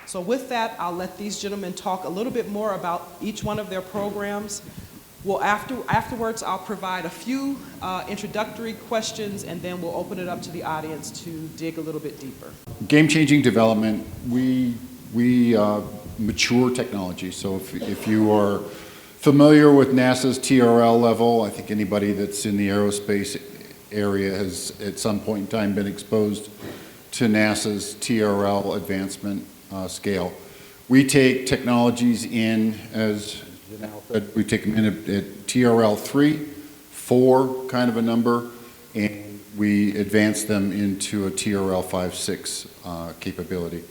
So with that, I'll let these gentlemen talk a little bit more about each one of their programs. Well, afterwards, I'll provide a few introductory questions, and then we'll open it up to the audience to dig a little bit deeper. Game-changing development, we mature technology. So if you are familiar with NASA's TRL level, I think anybody that's in the aerospace area has at some point in time been exposed to NASA's TRL advancement scale. We take technologies in, as Gynelle said, we take them in at TRL 3, 4 kind of a number, and we advance them into a TRL 5, 6 capability.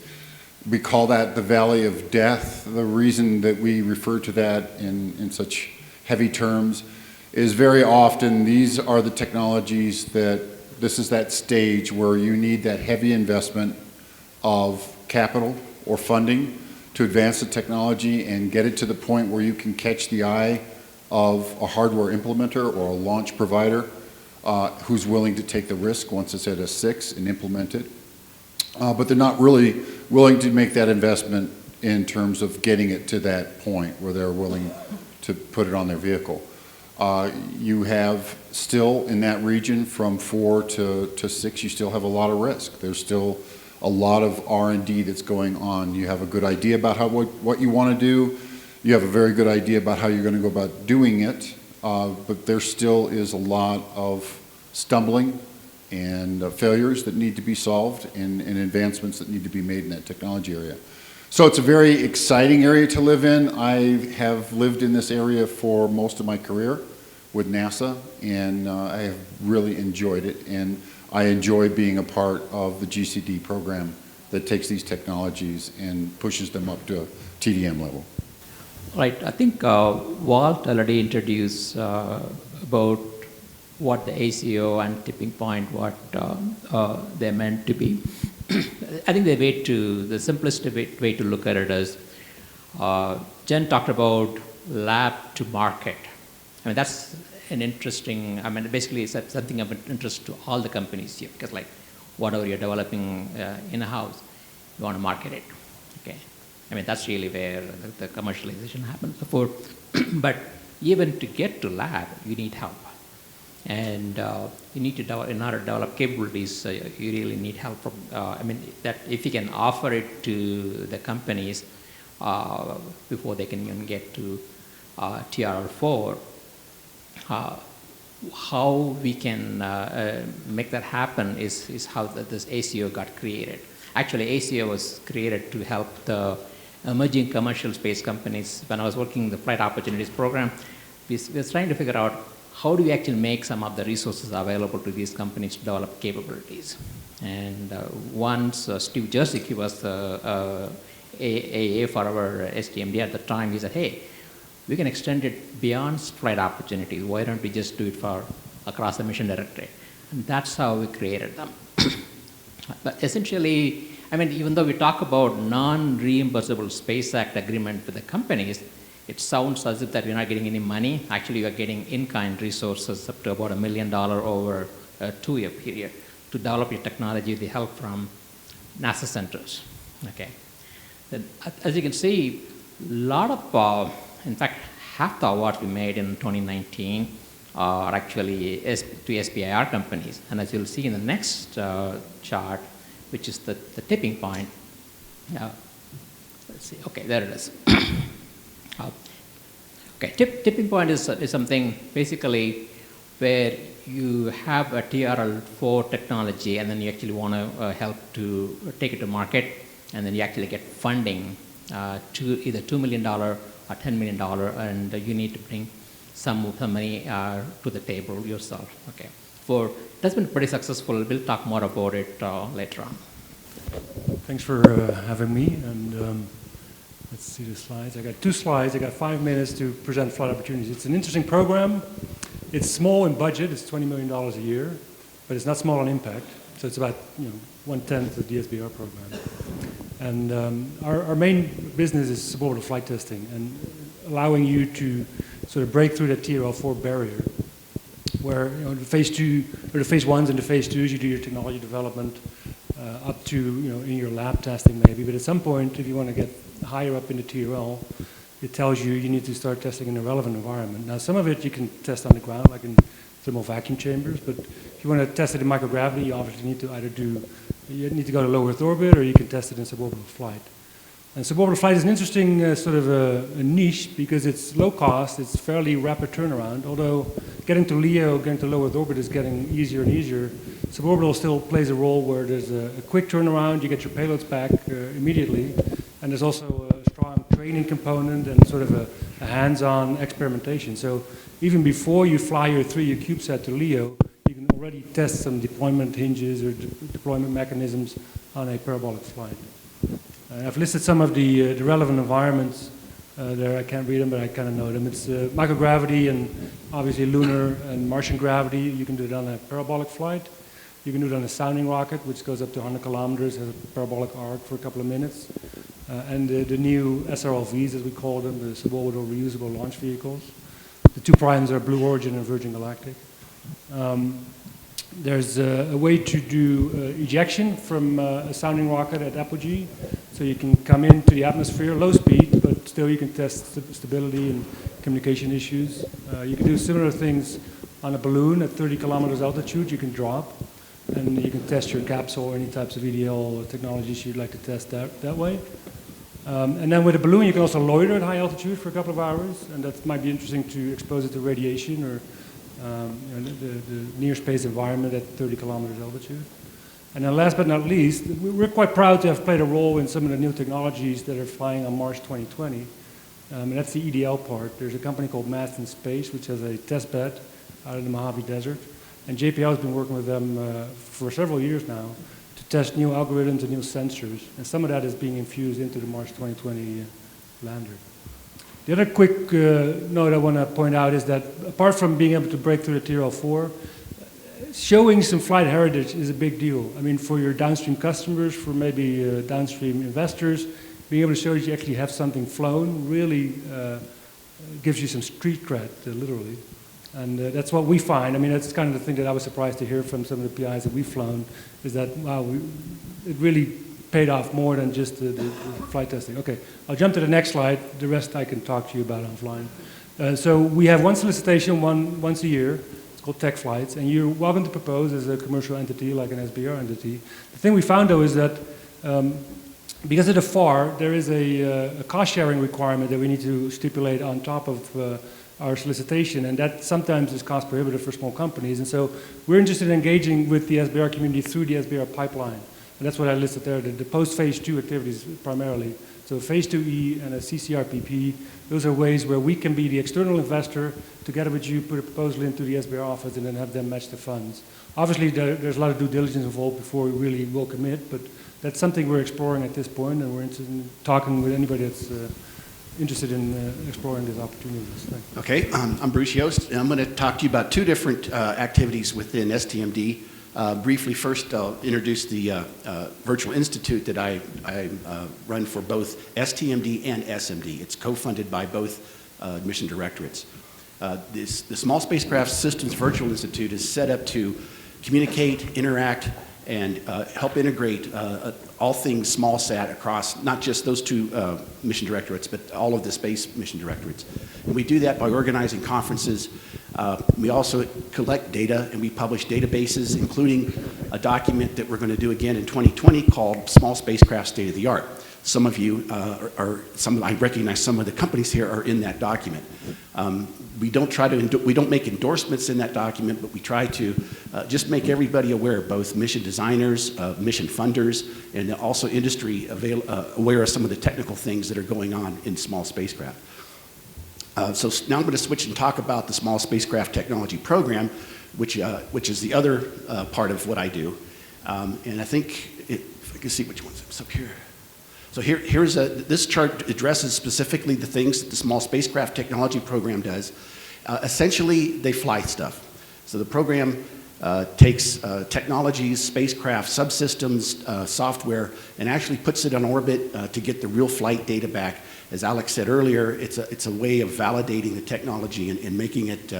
We call that the Valley of Death. The reason that we refer to that in such heavy terms is very often these are the technologies this is that stage where you need that heavy investment of capital or funding to advance the technology and get it to the point where you can catch the eye of a hardware implementer or a launch provider who's willing to take the risk once it's at a 6 and implement it. But they're not really willing to make that investment in terms of getting it to that point where they're willing to put it on their vehicle. You have still in that region from 4 to 6, you still have a lot of risk. There's still a lot of R&D that's going on. You have a good idea about what you want to do. You have a very good idea about how you're going to go about doing it, but there still is a lot of stumbling and failures that need to be solved and advancements that need to be made in that technology area. So it's a very exciting area to live in. I have lived in this area for most of my career with NASA, and I have really enjoyed it. And I enjoy being a part of the GCD program that takes these technologies and pushes them up to TDM level. Right. I think Walt already introduced about what the ACO and tipping point, what they're meant to be. I think the simplest way to look at it is, Jen talked about lab to market. I mean, that's an interesting, I mean, basically it's something of interest to all the companies here, because like whatever you're developing in-house, you want to market it, okay? I mean, that's really where the commercialization happens before. But even to get to lab, you need help. And you need to develop, in order to develop capabilities, you really need help from, I mean, that if you can offer it to the companies before they can even get to TRL4, how we can make that happen is how this ACO got created. Actually, ACO was created to help the emerging commercial space companies. When I was working in the Flight Opportunities Program, we were trying to figure out how do we actually make some of the resources available to these companies to develop capabilities. And once Steve Jersey, he was the AA for our STMD at the time, he said, hey, we can extend it beyond flight opportunities. Why don't we just do it for across the mission directorate? And that's how we created them. But essentially, I mean, even though we talk about non-reimbursable Space Act agreement with the companies, it sounds as if that we're not getting any money. Actually, we are getting in-kind resources up to about $1 million over a 2-year period to develop your technology with the help from NASA centers. Okay. Then, as you can see, a lot of, in fact, half the awards we made in 2019 are actually to SBIR companies. And as you'll see in the next chart, which is the tipping point, let's see, okay, there it is. Okay, tipping point is something basically where you have a TRL4 technology and then you actually want to help to take it to market, and then you actually get funding to either $2 million or $10 million, and you need to bring some money to the table yourself. Okay, that's been pretty successful. We'll talk more about it later on. Thanks for having me. And let's see the slides. I got 2 slides. I got 5 minutes to present Flight Opportunities. It's an interesting program. It's small in budget. It's $20 million a year, but it's not small in impact. So it's about 1/10 of the SBIR program. And our main business is suborbital flight testing and allowing you to sort of break through that TRL4 barrier, where the phase 2 or the phase 1s and the phase 2s, you do your technology development, up to, in your lab testing maybe. But at some point, if you want to get higher up into TRL, it tells you you need to start testing in a relevant environment. Now, some of it you can test on the ground, like in thermal vacuum chambers, but if you want to test it in microgravity, you obviously need to you need to go to low Earth orbit, or you can test it in suborbital flight. And suborbital flight is an interesting sort of a niche because it's low cost, it's fairly rapid turnaround, although getting to LEO, getting to low Earth orbit is getting easier and easier. Suborbital still plays a role where there's a quick turnaround, you get your payloads back immediately, and there's also a strong training component and sort of a hands-on experimentation. So even before you fly your 3U CubeSat to LEO, you can already test some deployment hinges or deployment mechanisms on a parabolic flight. I've listed some of the relevant environments there. I can't read them, but I kind of know them. It's microgravity and obviously lunar and Martian gravity. You can do it on a parabolic flight. You can do it on a sounding rocket, which goes up to 100 kilometers, has a parabolic arc for a couple of minutes. And the new SRLVs, as we call them, the suborbital reusable launch vehicles. The two primes are Blue Origin and Virgin Galactic. There's a way to do ejection from a sounding rocket at apogee. So you can come into the atmosphere, low speed, but still you can test stability and communication issues. You can do similar things on a balloon at 30 kilometers altitude. You can drop, and you can test your capsule or any types of EDL technologies you'd like to test that way. And then with a balloon, you can also loiter at high altitude for a couple of hours, and that might be interesting to expose it to radiation or the near space environment at 30 kilometers altitude. And then last but not least, we're quite proud to have played a role in some of the new technologies that are flying on Mars 2020. And that's the EDL part. There's a company called Mass in Space, which has a test bed out in the Mojave Desert. And JPL has been working with them for several years now to test new algorithms and new sensors. And some of that is being infused into the Mars 2020 lander. The other quick note I want to point out is that apart from being able to break through the TRL-4, showing some flight heritage is a big deal. I mean, for your downstream customers, for maybe downstream investors, being able to show that you actually have something flown really gives you some street cred, literally. And that's what we find. I mean, that's kind of the thing that I was surprised to hear from some of the PIs that we've flown, is that, wow, it really paid off more than just the flight testing. Okay, I'll jump to the next slide. The rest I can talk to you about offline. So we have one solicitation once a year. It's called Tech Flights, and you're welcome to propose as a commercial entity, like an SBIR entity. The thing we found, though, is that because of the FAR, there is a cost-sharing requirement that we need to stipulate on top of our solicitation, and that sometimes is cost prohibitive for small companies. And so we're interested in engaging with the SBIR community through the SBIR pipeline. And that's what I listed there, the post-phase 2 activities primarily. So phase 2E and a CCRPP, those are ways where we can be the external investor, together with you, put a proposal into the SBIR office and then have them match the funds. Obviously, there's a lot of due diligence involved before we really will commit, but that's something we're exploring at this point, and we're interested in talking with anybody that's interested in exploring these opportunities. Thanks. Okay, I'm Bruce Yost, and I'm going to talk to you about two different activities within STMD. Briefly, first, I'll introduce the virtual institute that I run for both STMD and SMD. It's co-funded by both mission directorates. The Small Spacecraft Systems Virtual Institute is set up to communicate, interact, and help integrate all things small sat across not just those two mission directorates, but all of the space mission directorates. And we do that by organizing conferences. We also collect data, and we publish databases, including a document that we're going to do again in 2020 called Small Spacecraft State of the Art. Some of you I recognize some of the companies here are in that document. We don't make endorsements in that document, but we try to just make everybody aware, both mission designers, mission funders, and also industry aware of some of the technical things that are going on in small spacecraft. So now I'm going to switch and talk about the Small Spacecraft Technology Program, which is the other part of what I do. And I think, if I can see which one's up here. So this chart addresses specifically the things that the Small Spacecraft Technology Program does. Essentially, they fly stuff. So the program takes technologies, spacecraft, subsystems, software, and actually puts it on orbit to get the real flight data back. As Alex said earlier, it's a way of validating the technology and making it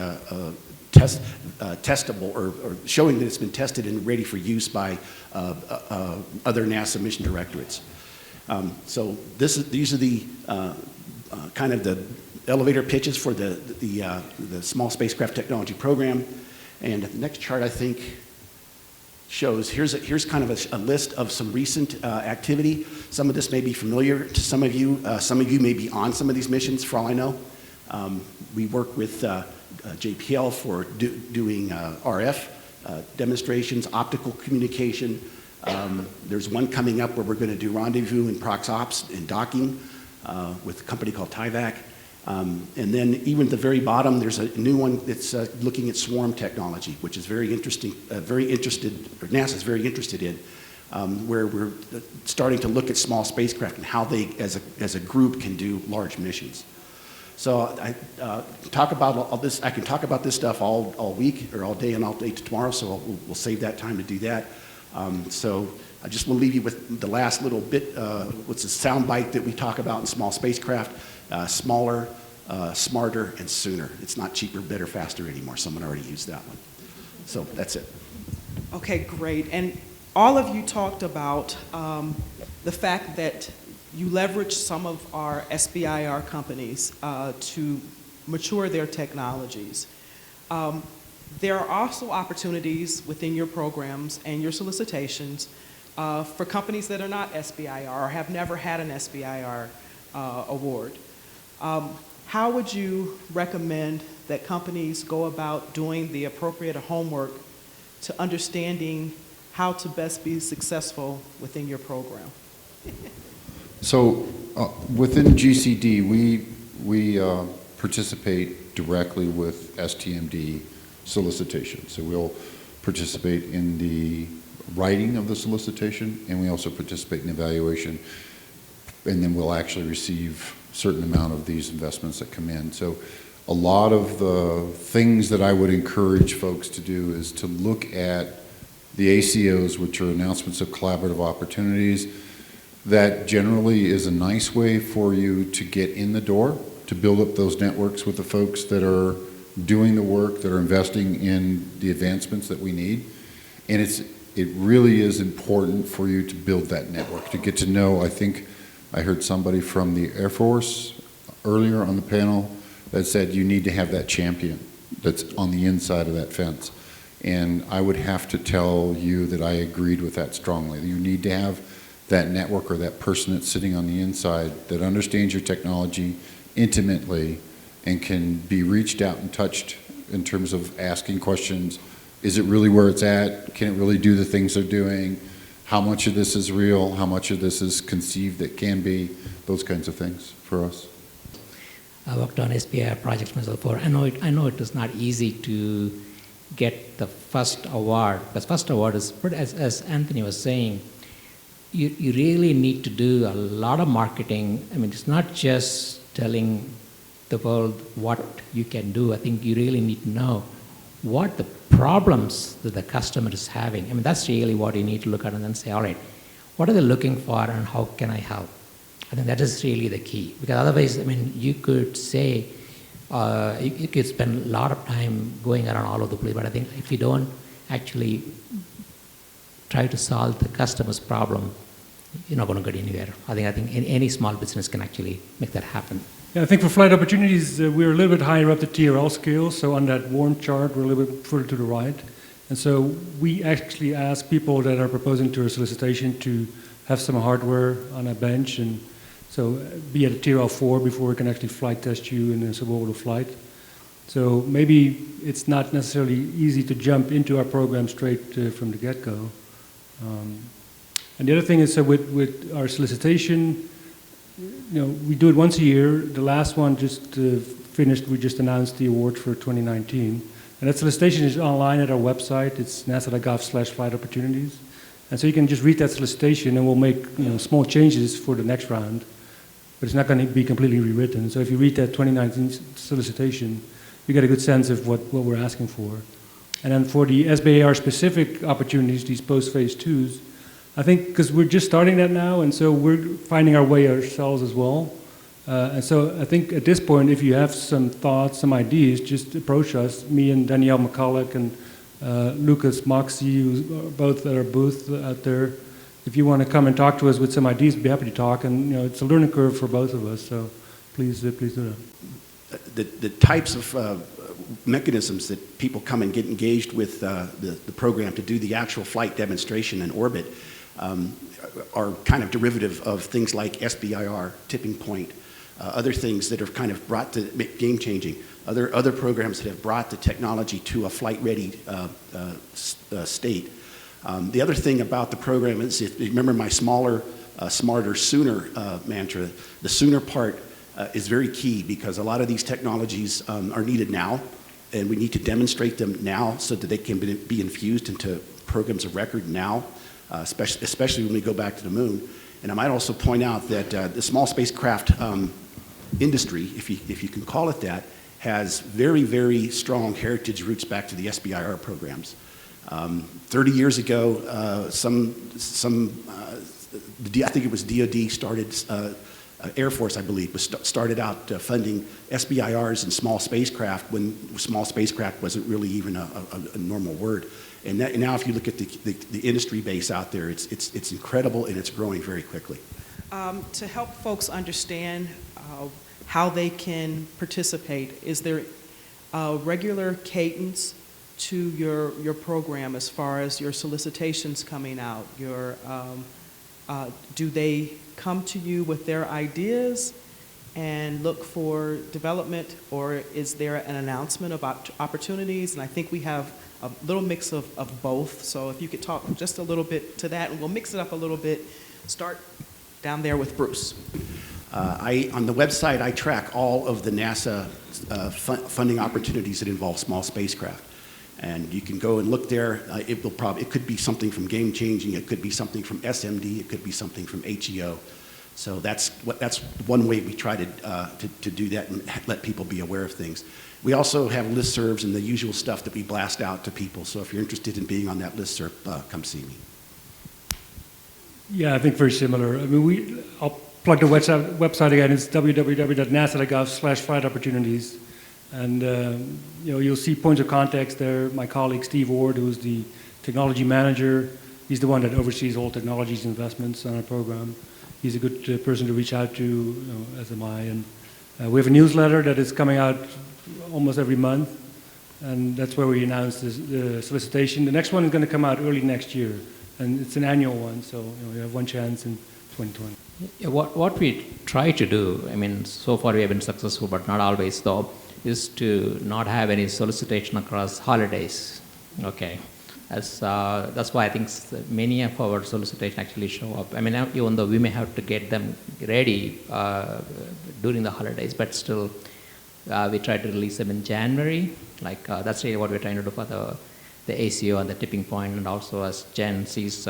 testable or showing that it's been tested and ready for use by other NASA mission directorates. So these are the kind of the elevator pitches for the Small Spacecraft Technology Program. And the next chart, I think, shows, here's kind of a list of some recent activity. Some of this may be familiar to some of you. Some of you may be on some of these missions, for all I know. We work with JPL for doing RF demonstrations, optical communication. There's one coming up where we're going to do rendezvous and prox ops and docking with a company called TIVAC. And then even at the very bottom, there's a new one that's looking at swarm technology, which is very interesting, NASA's very interested in, where we're starting to look at small spacecraft and how they, as a group, can do large missions. So I talk about all this. I can talk about this stuff all week or all day and all day to tomorrow. So we'll save that time to do that. So I just will leave you with the last little bit. What's a sound bite that we talk about in small spacecraft? Smaller, smarter, and sooner. It's not cheaper, better, faster anymore. Someone already used that one. So that's it. Okay, great. And all of you talked about the fact that you leverage some of our SBIR companies to mature their technologies. There are also opportunities within your programs and your solicitations for companies that are not SBIR or have never had an SBIR award. How would you recommend that companies go about doing the appropriate homework to understanding how to best be successful within your program? So within GCD, we participate directly with STMD solicitation. So we'll participate in the writing of the solicitation, and we also participate in evaluation, and then we'll actually receive a certain amount of these investments that come in. So a lot of the things that I would encourage folks to do is to look at the ACOs, which are announcements of collaborative opportunities. That generally is a nice way for you to get in the door, to build up those networks with the folks that are doing the work, that are investing in the advancements that we need. And it really is important for you to build that network, to get to know. I think I heard somebody from the Air Force earlier on the panel that said you need to have that champion that's on the inside of that fence. And I would have to tell you that I agreed with that strongly. You need to have that network or that person that's sitting on the inside that understands your technology intimately and can be reached out and touched in terms of asking questions. Is it really where it's at? Can it really do the things they're doing? How much of this is real? How much of this is conceived that can be? Those kinds of things for us. I worked on SBIR projects myself before. I know it is not easy to get the first award, because first award is, as Anthony was saying, you really need to do a lot of marketing. I mean, it's not just telling the world what you can do. I think you really need to know what the problems that the customer is having. I mean, that's really what you need to look at and then say, all right, what are they looking for and how can I help? I think that is really the key. Because otherwise, I mean, you could say, you could spend a lot of time going around all over the place, but I think if you don't actually try to solve the customer's problem, you're not going to get anywhere. I think any small business can actually make that happen. Yeah, I think for flight opportunities, we're a little bit higher up the TRL scale. So on that warm chart, we're a little bit further to the right. And so we actually ask people that are proposing to a solicitation to have some hardware on a bench, and so be at a TRL 4 before we can actually flight test you in a suborbital flight. So maybe it's not necessarily easy to jump into our program straight from the get-go. And the other thing is, so with our solicitation, we do it once a year. The last one just finished. We just announced the award for 2019. And that solicitation is online at our website. It's nasa.gov/flight opportunities. And so you can just read that solicitation, and we'll make small changes for the next round. But it's not going to be completely rewritten. So if you read that 2019 solicitation, you get a good sense of what we're asking for. And then for the SBIR specific opportunities, these post-phase 2s, I think because we're just starting that now, and so we're finding our way ourselves as well. And so I think at this point, if you have some thoughts, some ideas, just approach us, me and Danielle McCulloch and Lucas Moxie, who's both at our booth out there. If you want to come and talk to us with some ideas, we'd be happy to talk. And it's a learning curve for both of us, so please do that. The types of mechanisms that people come and get engaged with the program to do the actual flight demonstration in orbit are kind of derivative of things like SBIR, tipping point, other things that have kind of brought the game changing, other programs that have brought the technology to a flight ready state. The other thing about the program is, if you remember my smaller, smarter, sooner mantra, the sooner part is very key, because a lot of these technologies are needed now, and we need to demonstrate them now so that they can be infused into programs of record now, especially when we go back to the moon. And I might also point out that the small spacecraft industry, if you can call it that, has very, very strong heritage roots back to the SBIR programs. 30 years ago, I think it was DoD started, Air Force, I believe, started out funding SBIRs and small spacecraft when small spacecraft wasn't really even a normal word. And now if you look at the industry base out there, it's incredible, and it's growing very quickly. To help folks understand how they can participate, is there a regular cadence to your program as far as your solicitations coming out? Do they come to you with their ideas and look for development, or is there an announcement about opportunities? And I think we have a little mix of both, so if you could talk just a little bit to that, and we'll mix it up a little bit. Start down there with Bruce. On the website, I track all of the NASA funding opportunities that involve small spacecraft. And you can go and look there. It could be something from Game Changing, it could be something from SMD, it could be something from HEO. So that's one way we try to do that and let people be aware of things. We also have listservs and the usual stuff that we blast out to people. So if you're interested in being on that listserv, come see me. Yeah, I think very similar. I mean, I'll plug the website again. It's www.nasa.gov/flight opportunities. And you'll see points of contact there. My colleague Steve Ward, who's the technology manager, he's the one that oversees all technologies investments on our program. He's a good person to reach out to, as am I. And we have a newsletter that is coming out almost every month, and that's where we announce the solicitation. The next one is going to come out early next year, and it's an annual one, so you have one chance in 2020. Yeah, what we try to do, I mean, so far we have been successful, but not always though, is to not have any solicitation across holidays. Okay, that's why I think many of our solicitation actually show up. I mean, even though we may have to get them ready during the holidays, but still we try to release them in January. Like that's really what we're trying to do for the ACO and the tipping point, and also as Jen sees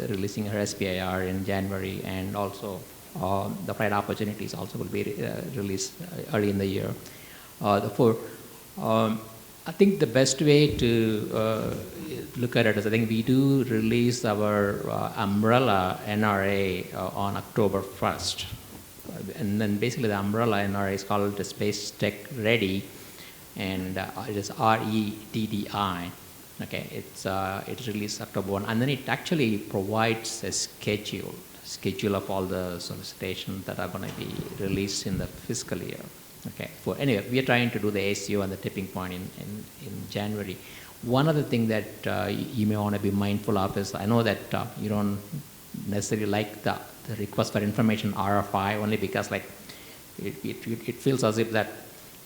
releasing her SBIR in January, and also the flight opportunities also will be released early in the year. I think the best way to look at it is, I think we do release our umbrella NRA on October 1st. And then basically the umbrella NRA is called the Space Tech Ready, and it is REDDI. Okay, it's released October 1, and then it actually provides a schedule of all the solicitations that are going to be released in the fiscal year. Okay. Anyway, we are trying to do the ACO and the tipping point in January. One other thing that you may want to be mindful of is, I know that you don't necessarily like the request for information RFI, only because like it feels as if that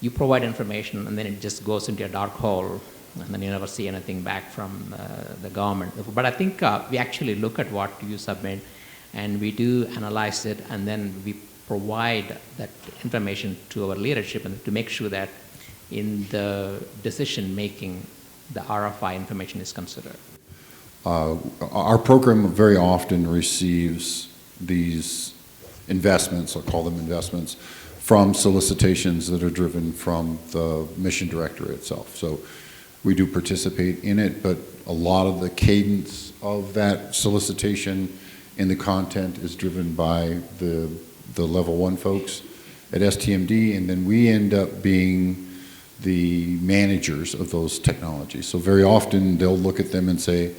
you provide information and then it just goes into a dark hole, and then you never see anything back from the government. But I think we actually look at what you submit, and we do analyze it, and then we provide that information to our leadership, and to make sure that in the decision making, the RFI information is considered. Our program very often receives these investments, I'll call them investments, from solicitations that are driven from the mission director itself. So we do participate in it, but a lot of the cadence of that solicitation and the content is driven by the level one folks. at STMD, and then we end up being the managers of those technologies. So very often they'll look at them and say,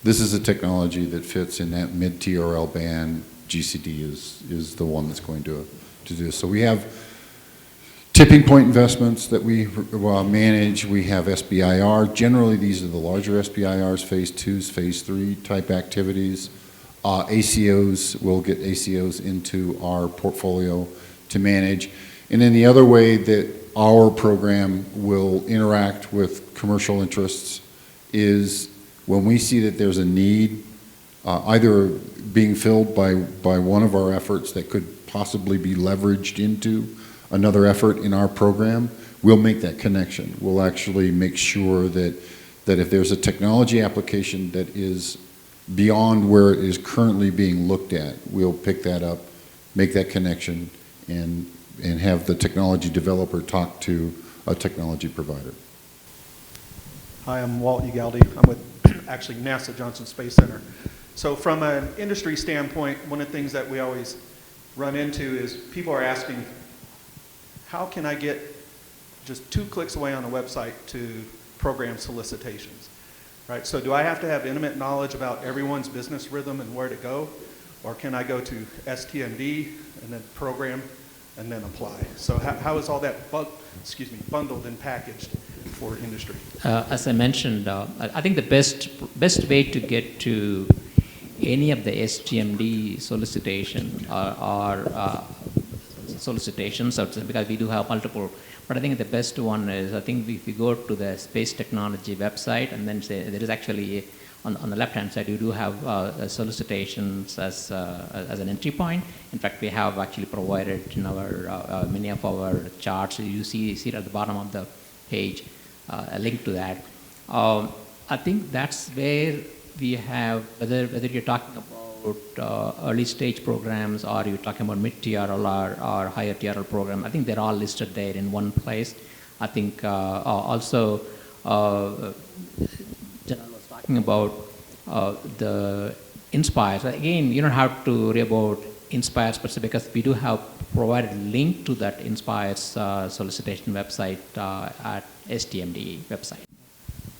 this is a technology that fits in that mid-TRL band. GCD is the one that's going to do this. So we have tipping point investments that we manage. We have SBIR. Generally, these are the larger SBIRs, phase 2s, phase 3 type activities. ACOs, we'll get ACOs into our portfolio to manage. And then the other way that our program will interact with commercial interests is when we see that there's a need, either being filled by one of our efforts that could possibly be leveraged into another effort in our program, we'll make that connection. We'll actually make sure that if there's a technology application that is beyond where it is currently being looked at, we'll pick that up, make that connection, and have the technology developer talk to a technology provider. Hi, I'm Walt Ugaldi. I'm with actually NASA Johnson Space Center. So from an industry standpoint, one of the things that we always run into is people are asking, how can I get just 2 clicks away on a website to program solicitations, right? So do I have to have intimate knowledge about everyone's business rhythm and where to go? Or can I go to STMD and then program and then apply? So how is all that bundled and packaged for industry? As I mentioned, I think the best way to get to any of the STMD solicitation or solicitations, because we do have multiple, but I think the best one is, I think if you go to the Space Technology website and then say, there is actually, on the left-hand side, you do have solicitations as an entry point. In fact, we have actually provided in our many of our charts, you see it at the bottom of the page, a link to that. I think that's where we have, whether you're talking about early stage programs or you're talking about mid-TRL or higher TRL program, I think they're all listed there in one place. I think also, Gynelle was talking about the Inspire. So again, you don't have to worry about Inspire specific, because we do have provided a link to that Inspire solicitation website at STMD website.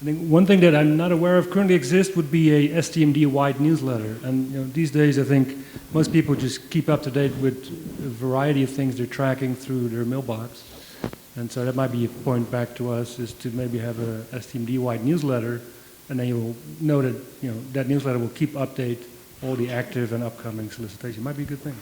I think one thing that I'm not aware of currently exists would be a STMD-wide newsletter. And these days, I think most people just keep up to date with a variety of things they're tracking through their mailbox. And so that might be a point back to us, is to maybe have a STMD-wide newsletter, and then you'll know that that newsletter will keep update all the active and upcoming solicitations. Might be a good thing.